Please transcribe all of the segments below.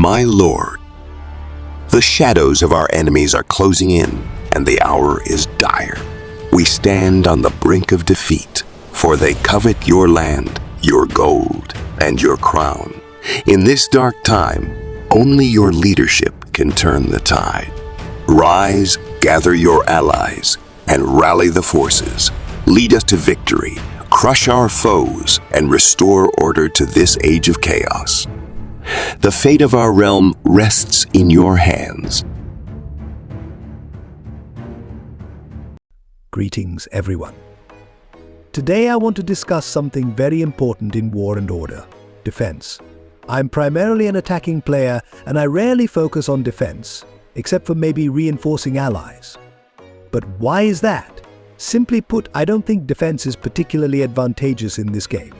My lord, the shadows of our enemies are closing in, and the hour is dire. We stand on the brink of defeat, for they covet your land, your gold, and your crown. In this dark time, only your leadership can turn the tide. Rise, gather your allies, and rally the forces. Lead us to victory, crush our foes, and restore order to this age of chaos. The fate of our realm rests in your hands. Greetings, everyone. Today I want to discuss something very important in War and Order: defense. I'm primarily an attacking player, and I rarely focus on defense, except for maybe reinforcing allies. But why is that? Simply put, I don't think defense is particularly advantageous in this game.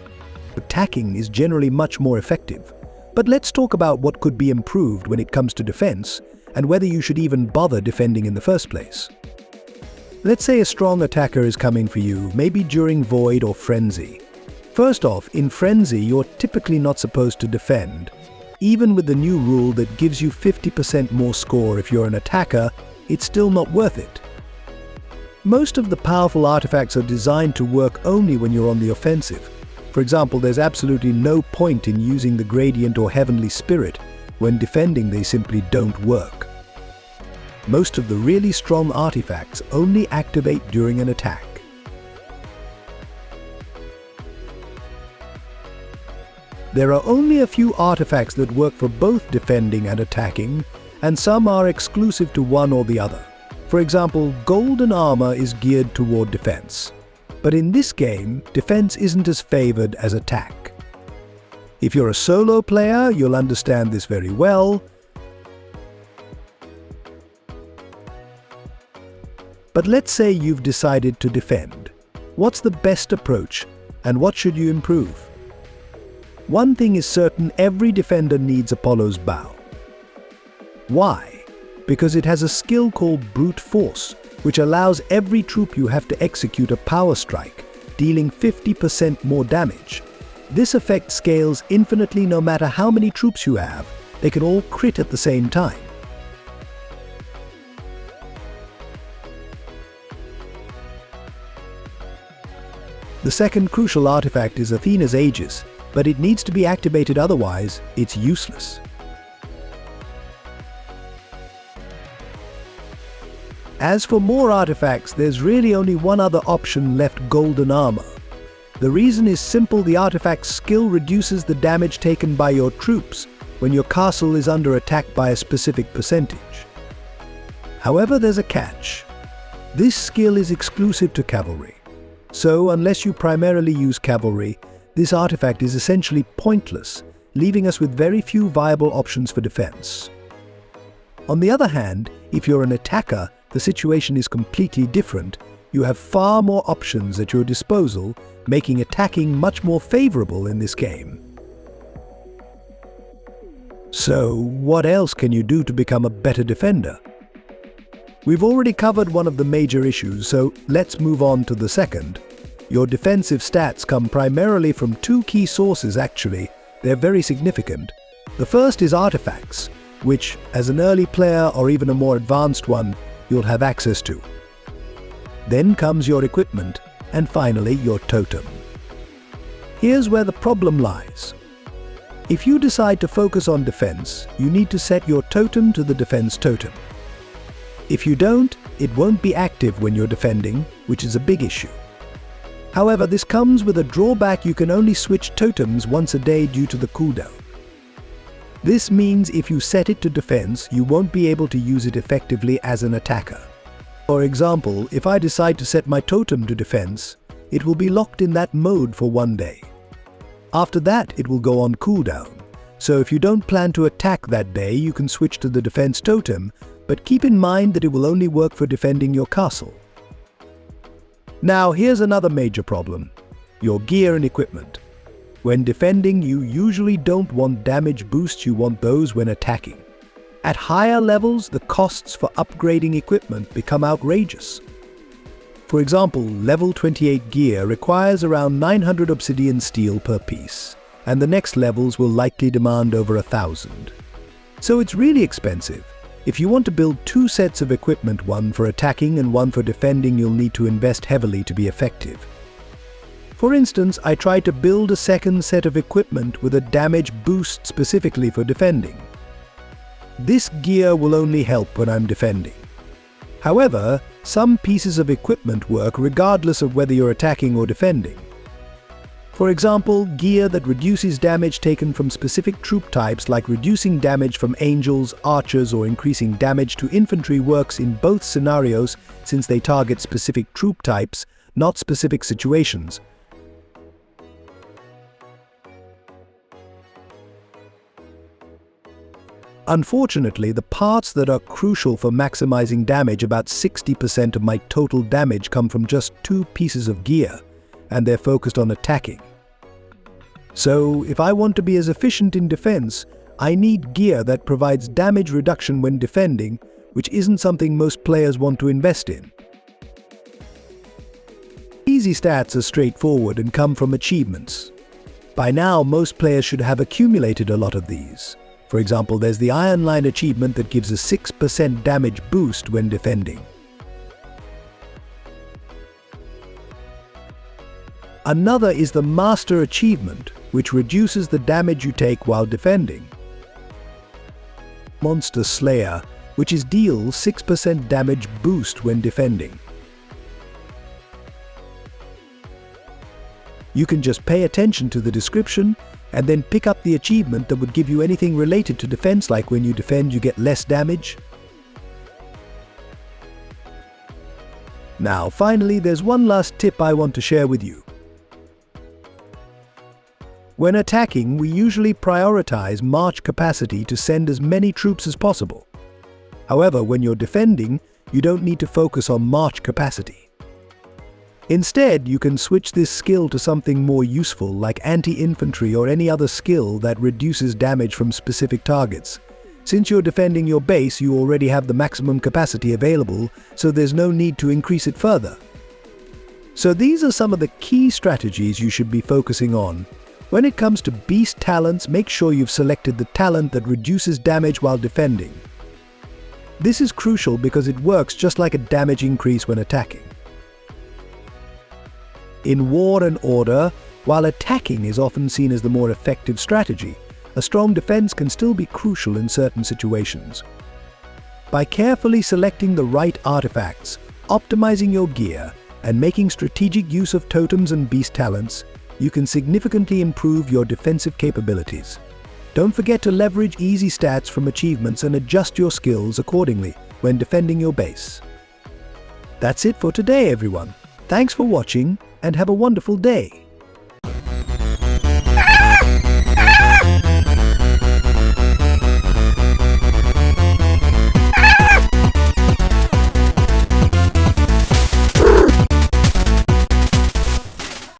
Attacking is generally much more effective. But let's talk about what could be improved when it comes to defense, and whether you should even bother defending in the first place. Let's say a strong attacker is coming for you, maybe during Void or Frenzy. First off, in Frenzy, you're typically not supposed to defend. Even with the new rule that gives you 50% more score if you're an attacker, it's still not worth it. Most of the powerful artifacts are designed to work only when you're on the offensive. For example, there's absolutely no point in using the Gradient or Heavenly Spirit. When defending, they simply don't work. Most of the really strong artifacts only activate during an attack. There are only a few artifacts that work for both defending and attacking, and some are exclusive to one or the other. For example, golden armor is geared toward defense. But in this game, defense isn't as favored as attack. If you're a solo player, you'll understand this very well. But let's say you've decided to defend. What's the best approach, and what should you improve? One thing is certain: every defender needs Apollo's Bow. Why? Because it has a skill called Brute Force, which allows every troop you have to execute a power strike, dealing 50% more damage. This effect scales infinitely no matter how many troops you have. They can all crit at the same time. The second crucial artifact is Athena's Aegis, but it needs to be activated, otherwise it's useless. As for more artifacts, there's really only one other option left: golden armor. The reason is simple: the artifact's skill reduces the damage taken by your troops when your castle is under attack by a specific percentage. However, there's a catch. This skill is exclusive to cavalry. So, unless you primarily use cavalry, this artifact is essentially pointless, leaving us with very few viable options for defense. On the other hand, if you're an attacker, the situation is completely different. You have far more options at your disposal, making attacking much more favorable in this game. So, what else can you do to become a better defender? We've already covered one of the major issues, so let's move on to the second. Your defensive stats come primarily from two key sources actually. They're very significant. The first is artifacts, which, as an early player or even a more advanced one, you'll have access to. Then comes your equipment, and finally your totem. Here's where the problem lies. If you decide to focus on defense, you need to set your totem to the defense totem. If you don't, it won't be active when you're defending, which is a big issue. However, this comes with a drawback: you can only switch totems once a day due to the cooldown. This means if you set it to defense, you won't be able to use it effectively as an attacker. For example, if I decide to set my totem to defense, it will be locked in that mode for one day. After that, it will go on cooldown. So if you don't plan to attack that day, you can switch to the defense totem, but keep in mind that it will only work for defending your castle. Now, here's another major problem: your gear and equipment. When defending, you usually don't want damage boosts, you want those when attacking. At higher levels, the costs for upgrading equipment become outrageous. For example, level 28 gear requires around 900 obsidian steel per piece, and the next levels will likely demand over 1,000. So it's really expensive. If you want to build two sets of equipment, one for attacking and one for defending, you'll need to invest heavily to be effective. For instance, I tried to build a second set of equipment with a damage boost specifically for defending. This gear will only help when I'm defending. However, some pieces of equipment work regardless of whether you're attacking or defending. For example, gear that reduces damage taken from specific troop types, like reducing damage from angels, archers, or increasing damage to infantry, works in both scenarios since they target specific troop types, not specific situations. Unfortunately, the parts that are crucial for maximizing damage, about 60% of my total damage, come from just two pieces of gear, and they're focused on attacking. So, if I want to be as efficient in defense, I need gear that provides damage reduction when defending, which isn't something most players want to invest in. Easy stats are straightforward and come from achievements. By now, most players should have accumulated a lot of these. For example, there's the Iron Line achievement that gives a 6% damage boost when defending. Another is the Master achievement, which reduces the damage you take while defending. Monster Slayer, which deals 6% damage boost when defending. You can just pay attention to the description and then pick up the achievement that would give you anything related to defense, like when you defend you get less damage. Now, finally, there's one last tip I want to share with you. When attacking, we usually prioritize march capacity to send as many troops as possible. However, when you're defending, you don't need to focus on march capacity. Instead, you can switch this skill to something more useful, like anti-infantry or any other skill that reduces damage from specific targets. Since you're defending your base, you already have the maximum capacity available, so there's no need to increase it further. So these are some of the key strategies you should be focusing on. When it comes to beast talents, make sure you've selected the talent that reduces damage while defending. This is crucial because it works just like a damage increase when attacking. In War and Order, while attacking is often seen as the more effective strategy, a strong defense can still be crucial in certain situations. By carefully selecting the right artifacts, optimizing your gear, and making strategic use of totems and beast talents, you can significantly improve your defensive capabilities. Don't forget to leverage easy stats from achievements and adjust your skills accordingly when defending your base. That's it for today, everyone. Thanks for watching, and have a wonderful day.